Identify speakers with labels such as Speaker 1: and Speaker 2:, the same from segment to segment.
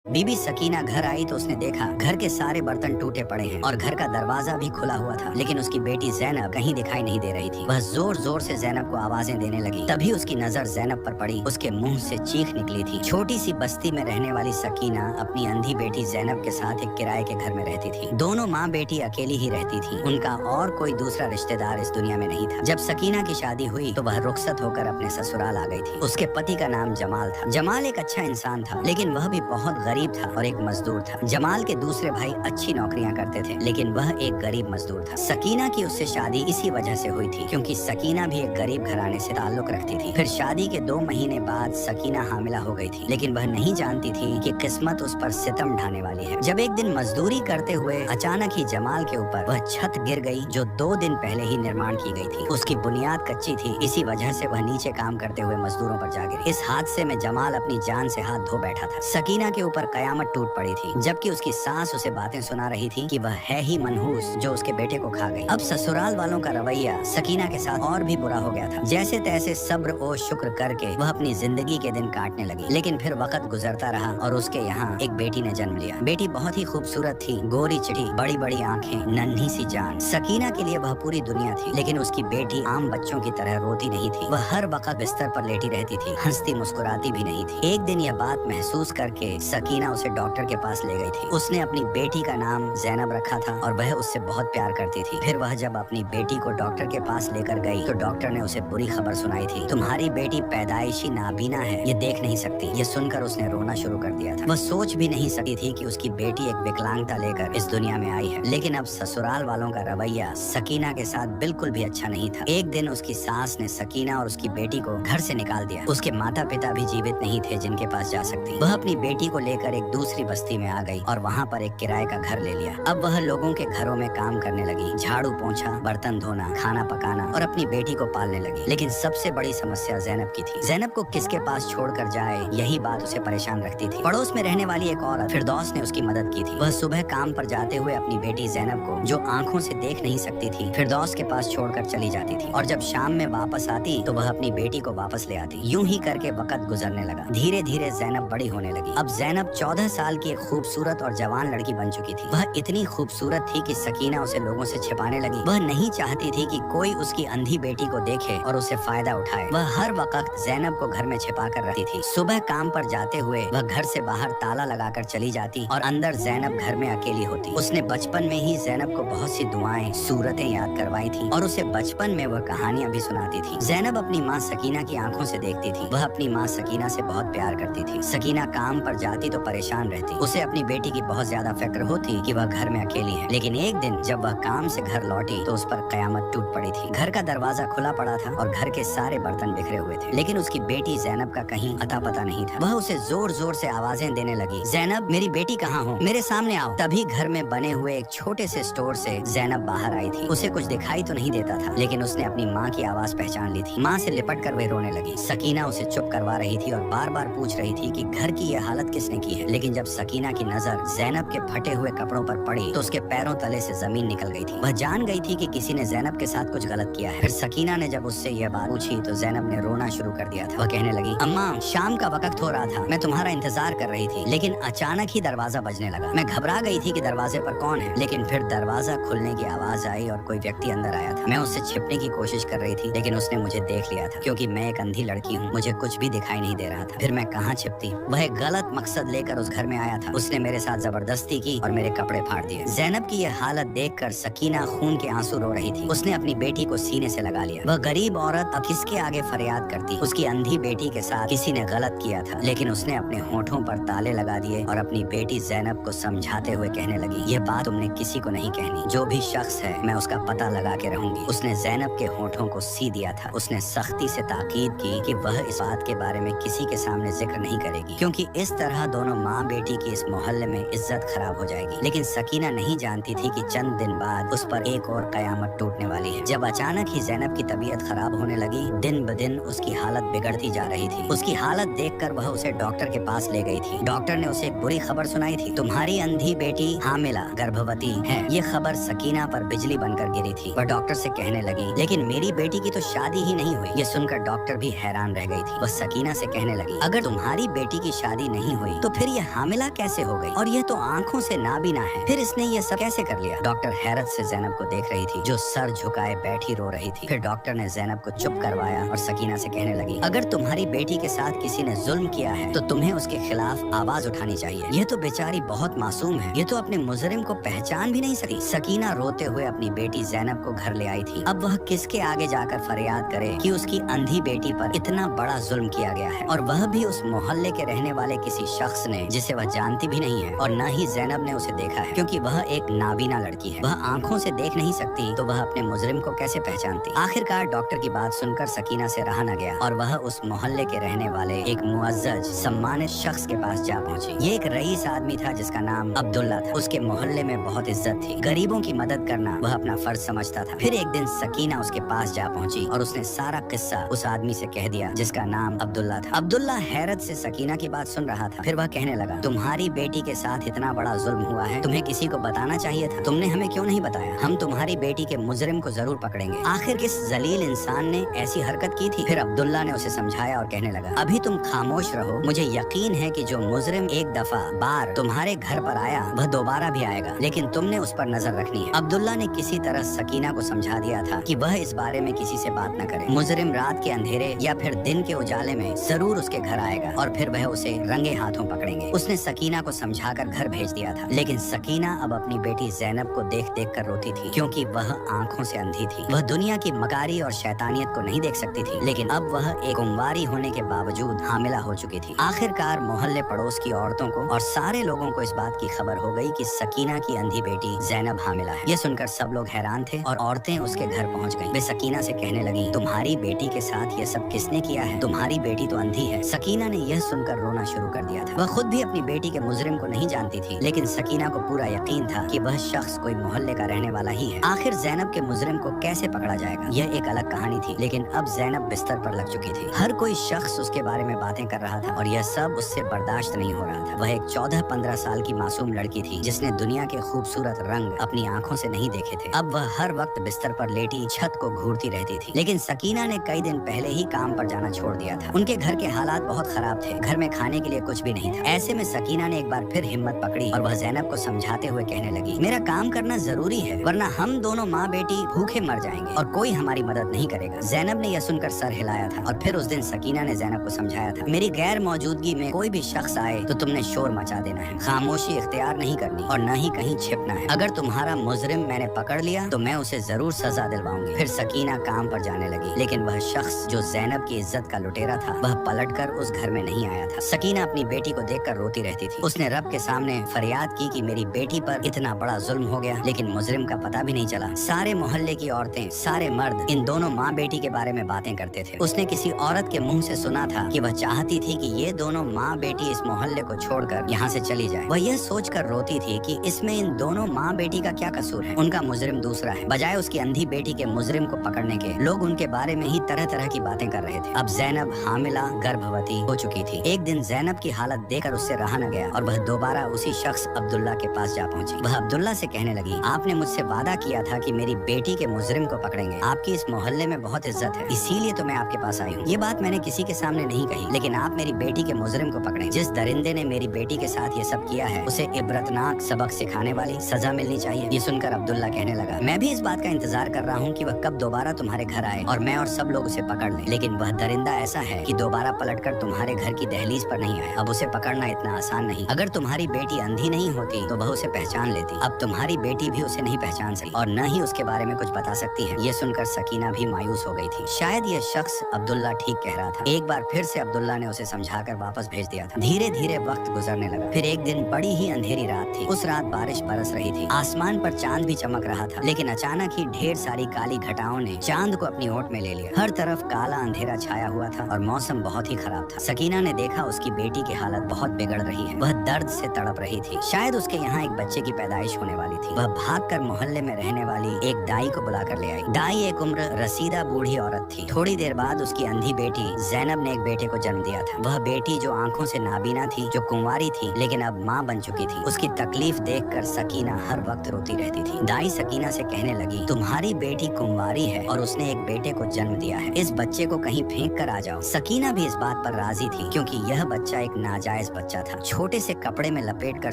Speaker 1: बीबी सकीना घर आई तो उसने देखा घर के सारे बर्तन टूटे पड़े हैं और घर का दरवाजा भी खुला हुआ था, लेकिन उसकी बेटी जैनब कहीं दिखाई नहीं दे रही थी। वह जोर जोर से जैनब को आवाजें देने लगी। तभी उसकी नजर जैनब पर पड़ी। उसके मुंह से चीख निकली थी। छोटी सी बस्ती में रहने वाली सकीना अपनी अंधी बेटी जैनब के साथ एक किराए के घर में रहती थी। दोनों माँ बेटी अकेली ही रहती थी। उनका और कोई दूसरा रिश्तेदार इस दुनिया में नहीं था। जब सकीना की शादी हुई तो वह रुखसत होकर अपने ससुराल आ गई थी। उसके पति का नाम जमाल था। जमाल एक अच्छा इंसान था, लेकिन वह भी बहुत गरीब था और एक मजदूर था। जमाल के दूसरे भाई अच्छी नौकरियां करते थे, लेकिन वह एक गरीब मजदूर था। सकीना की उससे शादी इसी वजह से हुई थी, क्योंकि सकीना भी एक गरीब घराने से ताल्लुक रखती थी। फिर शादी के 2 महीने बाद सकीना हामिला हो गई थी, लेकिन वह नहीं जानती थी कि किस्मत उस पर सितम ढाने वाली है। जब एक दिन मजदूरी करते हुए अचानक ही जमाल के ऊपर वह छत गिर गई, जो 2 दिन पहले ही निर्माण की गई थी। उसकी बुनियाद कच्ची थी, इसी वजह से वह नीचे काम करते हुए मजदूरों पर जा गिरी। इस हादसे में जमाल अपनी जान से हाथ धो बैठा था। सकीना के ऊपर कयामत टूट पड़ी थी, जबकि उसकी सास उसे बातें सुना रही थी कि वह है ही मनहूस जो उसके बेटे को खा गई। अब ससुराल वालों का रवैया सकीना के साथ और भी बुरा हो गया था। जैसे तैसे सब्र और शुक्र करके वह अपनी जिंदगी के दिन काटने लगी, लेकिन फिर वक्त गुजरता रहा और उसके यहाँ एक बेटी ने जन्म लिया। बेटी बहुत ही खूबसूरत थी, गोरी चिटी, बड़ी बड़ी आंखें, नन्ही सी जान। सकीना के लिए वह पूरी दुनिया थी, लेकिन उसकी बेटी आम बच्चों की तरह रोती नहीं थी। वह हर वक्त बिस्तर पर लेटी रहती थी, हंसती मुस्कुराती भी नहीं थी। एक दिन यह बात महसूस करके सकीना उसे डॉक्टर के पास ले गई थी। उसने अपनी बेटी का नाम जैनब रखा था और वह उससे बहुत प्यार करती थी। फिर वह जब अपनी बेटी को डॉक्टर के पास लेकर गई तो डॉक्टर ने उसे बुरी खबर सुनाई थी। तुम्हारी बेटी पैदाइशी नाबीना है, ये देख नहीं सकती। ये सुनकर उसने रोना शुरू कर दिया था। वह सोच भी नहीं सकती थी कि उसकी बेटी एक विकलांगता लेकर इस दुनिया में आई है। लेकिन अब ससुराल वालों का रवैया सकीना के साथ बिल्कुल भी अच्छा नहीं था। एक दिन उसकी सास ने सकीना और उसकी बेटी को घर से निकाल दिया। उसके माता पिता भी जीवित नहीं थे जिनके पास जा सकती। वह अपनी बेटी को लेकर एक दूसरी बस्ती में आ गई और वहाँ पर एक किराए का घर ले लिया। अब वह लोगों के घरों में काम करने लगी, झाड़ू पोंछा, बर्तन धोना, खाना पकाना और अपनी बेटी को पालने लगी। लेकिन सबसे बड़ी समस्या जैनब की थी। जैनब को किसके पास छोड़कर जाए, यही बात उसे परेशान रखती थी। पड़ोस में रहने वाली एक औरत फिरदौस ने उसकी मदद की थी। वह सुबह काम पर जाते हुए अपनी बेटी जैनब को, जो आंखों से देख नहीं सकती थी, फिरदौस के पास छोड़कर चली जाती थी और जब शाम में वापस आती तो वह अपनी बेटी को वापस ले आती। यूं ही करके वक्त गुजरने लगा। धीरे धीरे जैनब बड़ी होने लगी। अब जैनब 14 साल की एक खूबसूरत और जवान लड़की बन चुकी थी। वह इतनी खूबसूरत थी कि सकीना उसे लोगों से छिपाने लगी। वह नहीं चाहती थी कि कोई उसकी अंधी बेटी को देखे और उससे फायदा उठाए। वह हर वक्त जैनब को घर में छिपा कर रखती थी। सुबह काम पर जाते हुए वह घर से बाहर ताला लगाकर चली जाती और अंदर जैनब घर में अकेली होती। उसने बचपन में ही जैनब को बहुत सी दुआएं, सूरतें याद करवाई थी और उसे बचपन में वह कहानियां भी सुनाती थी। जैनब अपनी माँ सकीना की आंखों से देखती थी। वह अपनी माँ सकीना से बहुत प्यार करती थी। सकीना काम पर जाती तो परेशान रहती। उसे अपनी बेटी की बहुत ज्यादा फिक्र होती कि वह घर में अकेली है। लेकिन एक दिन जब वह काम से घर लौटी तो उस पर कयामत टूट पड़ी थी। घर का दरवाजा खुला पड़ा था और घर के सारे बर्तन बिखरे हुए थे, लेकिन उसकी बेटी जैनब का कहीं अता पता नहीं था। वह उसे जोर जोर से आवाजें देने लगी, जैनब मेरी बेटी कहाँ हो, मेरे सामने आओ। तभी घर में बने हुए एक छोटे से स्टोर से जैनब बाहर आई थी। उसे कुछ दिखाई तो नहीं देता था, लेकिन उसने अपनी माँ की आवाज पहचान ली थी। माँ से लिपट कर वह रोने लगी। सकीना उसे चुप करवा रही थी और बार बार पूछ रही थी कि घर की यह हालत किसने की है। लेकिन जब सकीना की नजर जैनब के फटे हुए कपड़ों पर पड़ी तो उसके पैरों तले से जमीन निकल गई थी। वह जान गई थी कि किसी ने जैनब के साथ कुछ गलत किया है। फिर सकीना ने जब उससे यह बात पूछी तो जैनब ने रोना शुरू कर दिया था। वह कहने लगी, अम्मा शाम का वक्त हो रहा था, मैं तुम्हारा इंतजार कर रही थी, लेकिन अचानक ही दरवाजा बजने लगा। मैं घबरा गई थी कि दरवाजे पर कौन है, लेकिन फिर दरवाजा खुलने की आवाज आई और कोई व्यक्ति अंदर आया था। मैं उससे छिपने की कोशिश कर रही थी, लेकिन उसने मुझे देख लिया था, क्योंकि मैं एक अंधी लड़की हूँ, मुझे कुछ भी दिखाई नहीं दे रहा था। फिर मैं कहाँ छिपती। वह एक गलत मकसद लेकर उस घर में आया था। उसने मेरे साथ जबरदस्ती की और मेरे कपड़े फाड़ दिए। जैनब की यह हालत देखकर सकीना खून के आंसू रो रही थी। उसने अपनी बेटी को सीने से लगा लिया। वह गरीब औरत अब किसके आगे फरियाद करती। उसकी अंधी बेटी के साथ किसी ने गलत किया था, लेकिन उसने अपने होठों पर ताले लगा दिए और अपनी बेटी जैनब को समझाते हुए कहने लगी, ये बात तुमने किसी को नहीं कहनी। जो भी शख्स है मैं उसका पता लगा के रहूंगी। उसने जैनब के होठों को सी दिया था। उसने सख्ती से ताकीद की कि वह इस बात के बारे में किसी के सामने जिक्र नहीं करेगी, क्योंकि इस तरह दोनों माँ बेटी की इस मोहल्ले में इज्जत खराब हो जाएगी। लेकिन सकीना नहीं जानती थी कि चंद दिन बाद उस पर एक और कयामत टूटने वाली है। जब अचानक ही जैनब की तबीयत खराब होने लगी, दिन ब दिन उसकी हालत बिगड़ती जा रही थी। उसकी हालत देखकर वह उसे डॉक्टर के पास ले गई थी। डॉक्टर ने उसे एक बुरी खबर सुनाई थी, तुम्हारी अंधी बेटी हामिला गर्भवती है। ये खबर सकीना पर बिजली बनकर गिरी थी। वह डॉक्टर से कहने लगी, लेकिन मेरी बेटी की तो शादी ही नहीं हुई। ये सुनकर डॉक्टर भी हैरान रह गई थी। वह सकीना से कहने लगी, अगर तुम्हारी बेटी की शादी नहीं हुई तो फिर ये हामिला कैसे हो गई, और ये तो आंखों से नाबीना है, फिर इसने ये सब कैसे कर लिया। डॉक्टर हैरत से ज़ैनब को देख रही थी जो सर झुकाए बैठी रो रही थी। फिर डॉक्टर ने ज़ैनब को चुप करवाया और सकीना से कहने लगी, अगर तुम्हारी बेटी के साथ किसी ने जुल्म किया है तो तुम्हें उसके खिलाफ आवाज उठानी चाहिए। ये तो बेचारी बहुत मासूम है, ये तो अपने मुजरिम को पहचान भी नहीं सकी। सकीना रोते हुए अपनी बेटी ज़ैनब को घर ले आई थी। अब वह किसके आगे जाकर फरियाद करे कि उसकी अंधी बेटी पर इतना बड़ा जुल्म किया गया है, और वह भी उस मोहल्ले के रहने वाले किसी शख्स ने जिसे वह जानती भी नहीं है, और न ही ज़ैनब ने उसे देखा है, क्योंकि वह एक नाबीना लड़की है। वह आंखों से देख नहीं सकती तो वह अपने मुजरिम को कैसे पहचानती। आखिरकार डॉक्टर की बात सुनकर सकीना से रहा न गया और वह उस मोहल्ले के रहने वाले एक मुअज्जज सम्मानित शख्स के पास जा पहुंची। ये एक रईस आदमी था जिसका नाम अब्दुल्ला था। उसके मोहल्ले में बहुत इज्जत थी, गरीबों की मदद करना वह अपना फर्ज समझता था। फिर एक दिन सकीना उसके पास जा पहुंची और उसने सारा किस्सा उस आदमी से कह दिया जिसका नाम अब्दुल्ला था। अब्दुल्ला हैरत से सकीना की बात सुन रहा था। फिर वह कहने लगा, तुम्हारी बेटी के साथ इतना बड़ा जुल्म हुआ है, तुम्हें किसी को बताना चाहिए था, तुमने हमें क्यों नहीं बताया। हम तुम्हारी बेटी के मुजरिम को जरूर पकड़ेंगे। आखिर किस जलील इंसान ने ऐसी हरकत की थी। फिर अब्दुल्ला ने उसे समझाया और कहने लगा, अभी तुम खामोश रहो, मुझे यकीन है कि जो मुजरिम एक दफा बार तुम्हारे घर पर आया वह दोबारा भी आएगा, लेकिन तुमने उस पर नजर रखनी है। अब्दुल्ला ने किसी तरह सकीना को समझा दिया था कि वह इस बारे में किसी से बात न करे। मुजरिम रात के अंधेरे या फिर दिन के उजाले में जरूर उसके घर आएगा और फिर वह उसे रंगे हाथों पकड़ेंगे। उसने सकीना को समझाकर घर भेज दिया था, लेकिन सकीना अब अपनी बेटी ज़ैनब को देख देख कर रोती थी, क्योंकि वह आंखों से अंधी थी। वह दुनिया की मकारी और शैतानियत को नहीं देख सकती थी, लेकिन अब वह एक कुंवारी होने के बावजूद हामिला हो चुकी थी। आखिरकार मोहल्ले पड़ोस की औरतों को और सारे लोगों को इस बात की खबर हो गई कि सकीना की अंधी बेटी ज़ैनब हामिला है। ये सुनकर सब लोग हैरान थे और औरतें उसके घर पहुंच गईं। वे सकीना से कहने लगी, तुम्हारी बेटी के साथ ये सब किसने किया है, तुम्हारी बेटी तो अंधी है। सकीना ने यह सुनकर रोना शुरू कर दिया था। वह खुद भी अपनी बेटी के मुजरिम को नहीं जानती थी, लेकिन सकीना को पूरा यकीन था कि वह शख्स कोई मोहल्ले का रहने वाला ही है। आखिर ज़ैनब के मुजरिम को कैसे पकड़ा जाएगा, यह एक अलग कहानी थी, लेकिन अब ज़ैनब बिस्तर पर लग चुकी थी। हर कोई शख्स उसके बारे में बातें कर रहा था और यह सब उससे बर्दाश्त नहीं हो रहा था। वह एक 14-15 साल की मासूम लड़की थी जिसने दुनिया के खूबसूरत रंग अपनी आंखों से नहीं देखे थे। अब वह हर वक्त बिस्तर पर लेटी छत को घूरती रहती थी। लेकिन सकीना ने कई दिन पहले ही काम पर जाना छोड़ दिया था। उनके घर के हालात बहुत खराब थे, घर में खाने के लिए कुछ भी नहीं था। ऐसे में सकीना ने एक बार फिर हिम्मत पकड़ी और वह ज़ैनब को समझाते हुए कहने लगी, मेरा काम करना जरूरी है, वरना हम दोनों माँ बेटी भूखे मर जाएंगे और कोई हमारी मदद नहीं करेगा। ज़ैनब ने यह सुनकर सर हिलाया था और फिर उस दिन सकीना ने ज़ैनब को समझाया था, मेरी गैर मौजूदगी में कोई भी शख्स आए तो तुमने शोर मचा देना है, खामोशी इख्तियार नहीं करनी और न ही कहीं छिपना है। अगर तुम्हारा मुजरिम मैंने पकड़ लिया तो मैं उसे जरूर सजा दिलवाऊंगी। फिर सकीना काम पर जाने लगी, लेकिन वह शख्स जो ज़ैनब की इज्जत का लुटेरा था वह पलटकर उस घर में नहीं आया था। सकीना अपनी बेटी को देखकर रोती रहती थी। उसने रब के सामने फरियाद की कि मेरी बेटी पर इतना बड़ा जुल्म हो गया, लेकिन मुजरिम का पता भी नहीं चला। सारे मोहल्ले की औरतें, सारे मर्द इन दोनों माँ बेटी के बारे में बातें करते थे। उसने किसी औरत के मुंह से सुना था कि वह चाहती थी कि ये दोनों माँ बेटी इस मोहल्ले को छोड़कर यहाँ से चली जाए। वह यह सोचकर रोती थी कि इसमें इन दोनों माँ बेटी का क्या कसूर है, उनका मुजरिम दूसरा है। बजाय उसकी अंधी बेटी के मुजरिम को पकड़ने के लोग उनके बारे में ही तरह तरह की बातें कर रहे थे। अब ज़ैनब हामिला गर्भवती हो चुकी थी। एक दिन ज़ैनब की हालत देखकर उससे रहा न गया और वह दोबारा उसी शख्स अब्दुल्ला के पास जा पहुंची। वह अब्दुल्ला से कहने लगी, आपने मुझसे वादा किया था कि मेरी बेटी के मुजरिम को पकड़ेंगे, आपकी इस मोहल्ले में बहुत इज्जत है, इसीलिए तो मैं आपके पास आई हूँ। ये बात मैंने किसी के सामने नहीं कही, लेकिन आप मेरी बेटी के मुजरिम को पकड़ें। जिस दरिंदे ने मेरी बेटी के साथ ये सब किया है उसे इबरतनाक सबक सिखाने वाली सजा मिलनी चाहिए। ये सुनकर अब्दुल्ला कहने लगा, मैं भी इस बात का इंतजार कर रहा हूँ कि वह कब दोबारा तुम्हारे घर आए और मैं और सब लोग उसे पकड़ लें, लेकिन वह दरिंदा ऐसा है कि दोबारा पलटकर तुम्हारे घर की दहलीज पर नहीं आए। अब उसे पकड़ना इतना आसान नहीं। अगर तुम्हारी बेटी अंधी नहीं होती तो वह उसे पहचान लेती। अब तुम्हारी बेटी भी उसे नहीं पहचान सकी और न ही उसके बारे में कुछ बता सकती है। ये सुनकर सकीना भी मायूस हो गई थी। शायद ये शख्स अब्दुल्ला ठीक कह रहा था। एक बार फिर से अब्दुल्ला ने उसे समझाकर वापस भेज दिया था। धीरे धीरे वक्त गुजरने लगा। फिर एक दिन बड़ी ही अंधेरी रात थी। उस रात बारिश बरस रही थी, आसमान पर चांद भी चमक रहा था, लेकिन अचानक ही ढेर सारी काली घटाओं ने चांद को अपनी ओट में ले लिया। हर तरफ काला अंधेरा छाया हुआ था और मौसम बहुत ही खराब था। सकीना ने देखा उसकी बेटी की हालत बहुत बिगड़ रही है। वह दर्द से तड़प रही थी। शायद उसके यहाँ एक बच्चे की पैदाइश होने वाली थी। वह भागकर मोहल्ले में रहने वाली एक दाई को बुलाकर ले आई। दाई एक उम्र रसीदा बूढ़ी औरत थी। थोड़ी देर बाद उसकी अंधी बेटी ज़ैनब ने एक बेटे को जन्म दिया था। वह बेटी जो आंखों से नाबीना थी, जो कुंवारी थी लेकिन अब माँ बन चुकी थी, उसकी तकलीफ देखकर सकीना हर वक्त रोती रहती थी। दाई सकीना से कहने लगी, तुम्हारी बेटी कुंवारी है और उसने एक बेटे को जन्म दिया है, इस बच्चे को कहीं फेंक कर आ जाओ। सकीना भी इस बात पर राजी थी क्योंकि यह बच्चा एक नाजायज नाजायज बच्चा था। छोटे से कपड़े में लपेट कर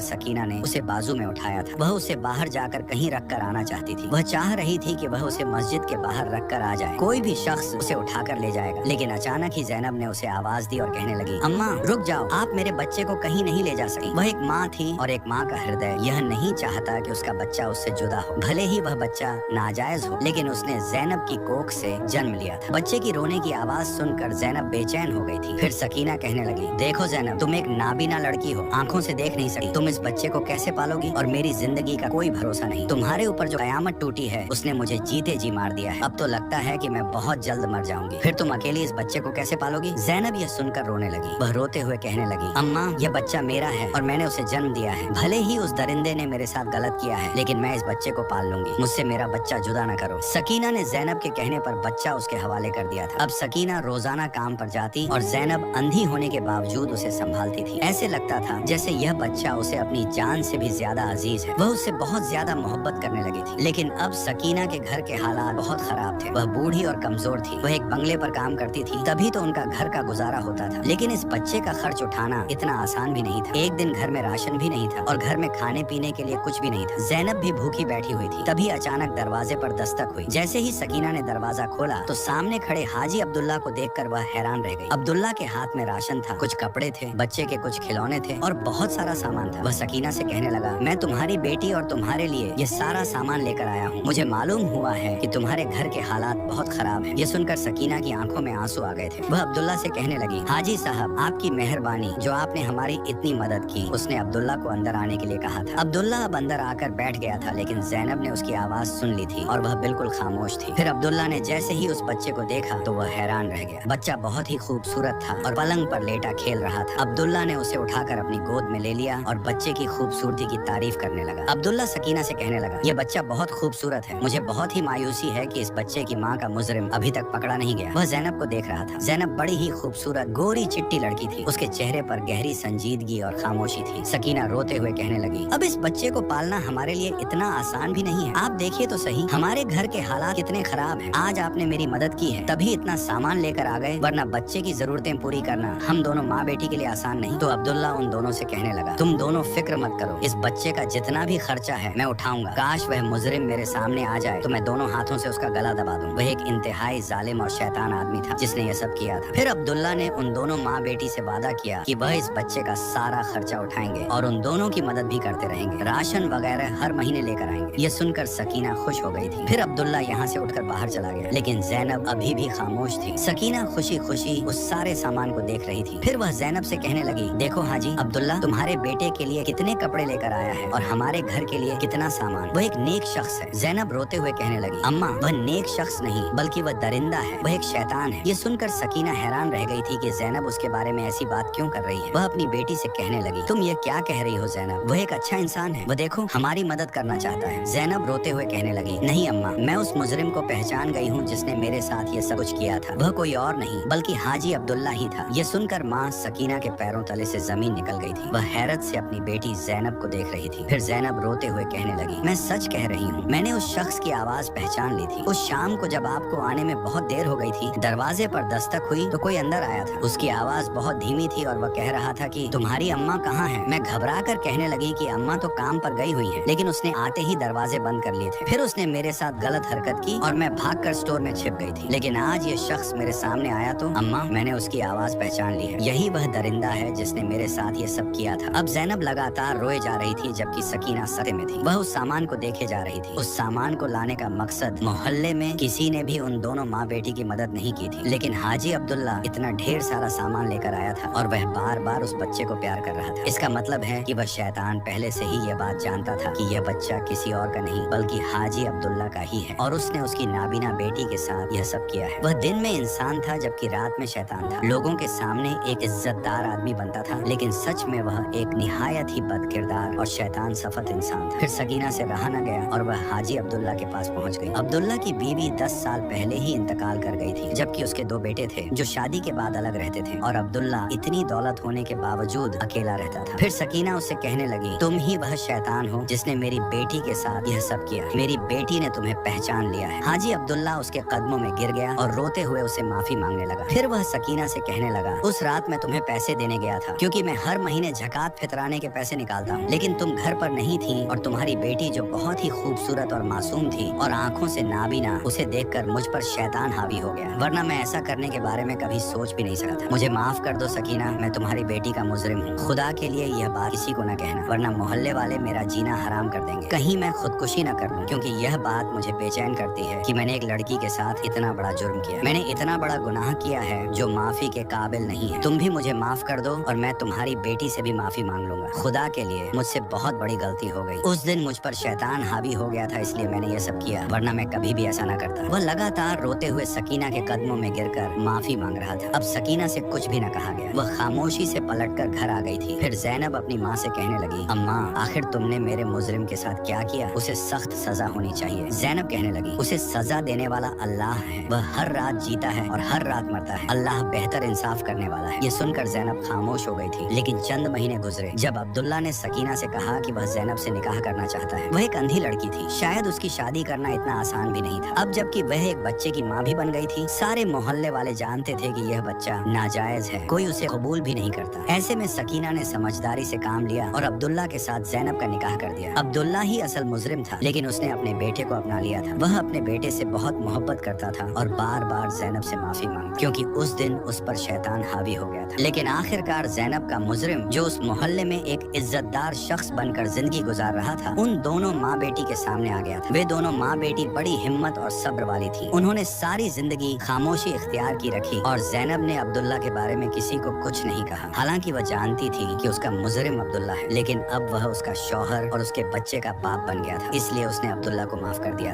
Speaker 1: सकीना ने उसे बाजू में उठाया था। वह उसे बाहर जाकर कहीं रख कर आना चाहती थी। वह चाह रही थी कि वह उसे मस्जिद के बाहर रख कर आ जाए, कोई भी शख्स उसे उठाकर ले जाएगा। लेकिन अचानक ही ज़ैनब ने उसे आवाज दी और कहने लगी, अम्मा रुक जाओ, आप मेरे बच्चे को कहीं नहीं ले जा सकती। वह एक माँ थी और एक माँ का हृदय यह नहीं चाहता कि उसका बच्चा उससे जुदा हो। भले ही वह बच्चा नाजायज हो, लेकिन उसने ज़ैनब की कोख से जन्म लिया था। बच्चे की रोने की आवाज सुनकर ज़ैनब बेचैन हो गई थी। फिर सकीना कहने लगी, देखो ज़ैनब, तुम एक नाबीना लड़की हो, आंखों से देख नहीं सकती। तुम इस बच्चे को कैसे पालोगी? और मेरी जिंदगी का कोई भरोसा नहीं। तुम्हारे ऊपर जो कयामत टूटी है उसने मुझे जीते जी मार दिया है। अब तो लगता है कि मैं बहुत जल्द मर जाऊंगी। फिर तुम अकेली इस बच्चे को कैसे पालोगी? ज़ैनब यह सुनकर रोने लगी। वह रोते हुए कहने लगी, अम्मा यह बच्चा मेरा है और मैंने उसे जन्म दिया है। भले ही उस दरिंदे ने मेरे साथ गलत किया है, लेकिन मैं इस बच्चे को पाल लूंगी। मुझसे मेरा बच्चा जुदा न करो। सकीना ने ज़ैनब के कहने पर बच्चा उसके हवाले कर दिया था। अब सकीना रोजाना काम पर जाती और ज़ैनब अंधी होने के बावजूद उसे संभालती थी। ऐसे लगता था जैसे यह बच्चा उसे अपनी जान से भी ज्यादा अजीज है। वह उससे बहुत ज्यादा मोहब्बत करने लगी थी। लेकिन अब सकीना के घर के हालात बहुत खराब थे। वह बूढ़ी और कमजोर थी। वह एक बंगले पर काम करती थी, तभी तो उनका घर का गुजारा होता था। लेकिन इस बच्चे का खर्च उठाना इतना आसान भी नहीं था। एक दिन घर में राशन भी नहीं था और घर में खाने पीने के लिए कुछ भी नहीं था। ज़ैनब भी भूखी बैठी हुई थी। तभी अचानक दरवाजे पर दस्तक हुई। जैसे ही सकीना ने दरवाजा खोला तो सामने खड़े हाजी अब्दुल्ला को देखकर वह हैरान रह गई। अब्दुल्ला के हाथ में राशन था, कुछ कपड़े थे, बच्चे के कुछ खिलौने थे और बहुत सारा सामान था। वह सकीना से कहने लगा, मैं तुम्हारी बेटी और तुम्हारे लिए ये सारा सामान लेकर आया हूँ। मुझे मालूम हुआ है कि तुम्हारे घर के हालात बहुत खराब हैं। ये सुनकर सकीना की आंखों में आंसू आ गए थे। वह अब्दुल्ला से कहने लगी, हाजी साहब आपकी मेहरबानी, जो आपने हमारी इतनी मदद की। उसने अब्दुल्ला को अंदर आने के लिए कहा था। अब्दुल्ला अब अंदर आकर बैठ गया था, लेकिन ज़ैनब ने उसकी आवाज सुन ली थी और वह बिल्कुल खामोश थी। फिर अब्दुल्ला ने जैसे ही उस बच्चे को देखा तो वह हैरान रह गया। बच्चा बहुत ही खूबसूरत था और पलंग पर लेटा खेल रहा था। अब्दुल्ला ने उसे उठाकर अपनी गोद में ले लिया और बच्चे की खूबसूरती की तारीफ करने लगा। अब्दुल्ला सकीना से कहने लगा, ये बच्चा बहुत खूबसूरत है। मुझे बहुत ही मायूसी है कि इस बच्चे की माँ का मुजरिम अभी तक पकड़ा नहीं गया। वह ज़ैनब को देख रहा था। ज़ैनब बड़ी ही खूबसूरत गोरी चिट्टी लड़की थी। उसके चेहरे पर गहरी संजीदगी और खामोशी थी। सकीना रोते हुए कहने लगी, अब इस बच्चे को पालना हमारे लिए इतना आसान भी नहीं है। आप देखिए तो सही, हमारे घर के हालात कितने खराब हैं। आज आपने मेरी मदद की है, तभी इतना सामान लेकर आ गए, वरना बच्चे की जरूरतें पूरी करना हम दोनों माँ बेटी के लिए आसान नहीं। तो अब्दुल्ला उन दोनों से कहने लगा, तुम दोनों फिक्र मत करो, इस बच्चे का जितना भी खर्चा है मैं उठाऊंगा। काश वह मुजरिम मेरे सामने आ जाए तो मैं दोनों हाथों से उसका गला दबा दूं। वह एक इंतहाई जालिम और शैतान आदमी था जिसने यह सब किया था। फिर अब्दुल्ला ने उन दोनों माँ बेटी से वादा किया कि वह इस बच्चे का सारा खर्चा उठाएंगे और उन दोनों की मदद भी करते रहेंगे। राशन वगैरह हर महीने लेकर आएंगे। ये सुनकर सकीना खुश हो गई थी। फिर अब्दुल्ला यहाँ से उठकर बाहर चला गया, लेकिन ज़ैनब अभी भी खामोश थी। सकीना खुशी खुशी उस सारे सामान को देख रही थी। फिर वह ज़ैनब से कहने लगी, देखो हाजी, अब्दुल्ला तुम्हारे बेटे के लिए कितने कपड़े लेकर आया है और हमारे घर के लिए कितना सामान। वह एक नेक शख्स है। ज़ैनब रोते हुए कहने लगी, अम्मा वह नेक शख्स नहीं बल्कि वह दरिंदा है, वह एक शैतान है। ये सुनकर सकीना हैरान रह गई थी कि ज़ैनब उसके बारे में ऐसी बात क्यों कर रही है। वह अपनी बेटी से कहने लगी, तुम ये क्या कह रही हो ज़ैनब, वह एक अच्छा इंसान है, वह देखो हमारी मदद करना चाहता है। ज़ैनब रोते हुए कहने लगी, नहीं अम्मा, मैं उस मुजरिम को पहचान गई हूँ जिसने मेरे साथ ये सब कुछ किया था। वह कोई और नहीं बल्कि हाजी अब्दुल्ला ही था। ये सुनकर माँ सकीना के पैरों तले से जमीन निकल गई थी। वह हैरत से अपनी बेटी ज़ैनब को देख रही थी। फिर ज़ैनब रोते हुए कहने लगी, मैं सच कह रही हूँ, मैंने उस शख्स की आवाज पहचान ली थी। उस शाम को जब आपको आने में बहुत देर हो गई थी, दरवाजे पर दस्तक हुई तो कोई अंदर आया था। उसकी आवाज बहुत धीमी थी और वह कह रहा था कि तुम्हारी अम्मा कहाँ है। मैं घबरा कर कहने लगी कि अम्मा तो काम पर गई हुई है, लेकिन उसने आते ही दरवाजे बंद कर लिए थे। फिर उसने मेरे साथ गलत हरकत की और मैं भागकर स्टोर में छिप गई थी। लेकिन आज ये शख्स मेरे सामने आया तो अम्मा मैंने उसकी आवाज पहचान ली है। यही वह दरिंदा है जिसने मेरे साथ ये सब किया था। अब ज़ैनब लगातार रोए जा रही थी जबकि सकीना सदमे में थी। वह उस सामान को देखे जा रही थी। उस सामान को लाने का मकसद मोहल्ले में किसी ने भी उन दोनों माँ बेटी की मदद नहीं की थी, लेकिन हाजी अब्दुल्ला इतना ढेर सारा सामान लेकर आया था और वह बार बार उस बच्चे को प्यार कर रहा था। इसका मतलब है कि वह शैतान पहले से ही यह बात जानता था कि यह बच्चा किसी और का नहीं बल्कि हाजी अब्दुल्ला का ही है और उसने उसकी नाबीना बेटी के साथ यह सब किया है। वह दिन में इंसान था जबकि रात में शैतान था। लोगों के सामने एक इज्जतदार आदमी बनता था, लेकिन सच में वह एक निहायत ही बदकिरदार और शैतान सफत इंसान था। फिर सकीना से रहा न गया और वह हाजी अब्दुल्ला के पास पहुंच गई। अब्दुल्ला की बीवी 10 साल पहले ही इंतकाल कर गई थी, जबकि उसके 2 बेटे थे जो शादी के बाद अलग रहते थे और अब्दुल्ला इतनी दौलत होने के बावजूद अकेला रहता था। फिर सकीना उससे कहने लगी, तुम ही वह शैतान हो जिसने मेरी बेटी के साथ यह सब किया। मेरी बेटी ने तुम्हें पहचान लिया है। हाजी अब्दुल्ला उसके कदमों में गिर गया और रोते हुए उसे माफी मांगने लगा। फिर वह सकीना से कहने लगा, उस रात मैं तुम्हें पैसे देने गया था क्योंकि मैं हर महीने ज़कात फितराने के पैसे निकालता हूँ, लेकिन तुम घर पर नहीं थी और तुम्हारी बेटी जो बहुत ही खूबसूरत और मासूम थी और आंखों से नाबीना, उसे देखकर मुझ पर शैतान हावी हो गया, वरना मैं ऐसा करने के बारे में कभी सोच भी नहीं सका था। मुझे माफ कर दो सकीना, मैं तुम्हारी बेटी का मुजरिम हूँ। खुदा के लिए यह बात किसी को न कहना, वरना मोहल्ले वाले मेरा जीना हराम कर देंगे। कहीं मैं खुदकुशी न कर लूं, क्योंकि यह बात मुझे बेचैन करती है कि मैंने एक लड़की के साथ इतना बड़ा जुर्म किया। मैंने इतना बड़ा गुनाह किया है जो माफी के काबिल नहीं है। तुम भी मुझे माफ कर दो और मैं तुम्हारी बेटी से भी माफी मांग लूंगा। खुदा के लिए मुझसे बहुत बड़ी गलती हो गई। उस दिन मुझ पर शैतान हावी हो गया था, इसलिए मैंने ये सब किया, वरना मैं कभी भी ऐसा न करता। वह लगातार रोते हुए सकीना के कदमों में गिरकर माफी मांग रहा था। अब सकीना से कुछ भी न कहा गया। वह खामोशी से पलटकर घर आ गई थी। फिर ज़ैनब अपनी माँ से कहने लगी, अम्मा आखिर तुमने मेरे मुजरिम के साथ क्या किया? उसे सख्त सजा होनी चाहिए। ज़ैनब कहने लगी, उसे सजा देने वाला अल्लाह है। वह हर रात जीता है और हर रात मरता है। अल्लाह बेहतर इंसाफ करने वाला है। ये सुनकर ज़ैनब खामोश हो गई थी। लेकिन चंद महीने गुजरे जब अब्दुल्ला ने सकीना से कहा कि वह ज़ैनब से निकाह करना चाहता है। वह एक अंधी लड़की थी, शायद उसकी शादी करना इतना आसान भी नहीं था। अब जबकि वह एक बच्चे की माँ भी बन गई थी, सारे मोहल्ले वाले जानते थे कि यह बच्चा नाजायज है, कोई उसे कबूल भी नहीं करता। ऐसे में सकीना ने समझदारी से काम लिया और अब्दुल्ला के साथ ज़ैनब का निकाह कर दिया। अब्दुल्ला ही असल मुजरिम था, लेकिन उसने अपने बेटे को अपना लिया था। वह अपने बेटे से बहुत मोहब्बत करता था और बार बार ज़ैनब से माफी मांगा, क्योंकि उस दिन उस पर शैतान हावी हो गया था। लेकिन आखिरकार ज़ैनब का मुजरिम, जो उस मोहल्ले में एक इज्जतदार शख्स बनकर जिंदगी गुजार रहा था, उन दोनों माँ बेटी के सामने आ गया था। वे दोनों माँ बेटी बड़ी हिम्मत और सब्र वाली थी। उन्होंने सारी जिंदगी खामोशी इख्तियार की रखी और ज़ैनब ने अब्दुल्ला के बारे में किसी को कुछ नहीं कहा। हालांकि वह जानती थी कि उसका मुजरिम अब्दुल्ला है, लेकिन अब वह उसका शौहर और उसके बच्चे का बाप बन गया था, इसलिए उसने अब्दुल्ला को माफ कर दिया था।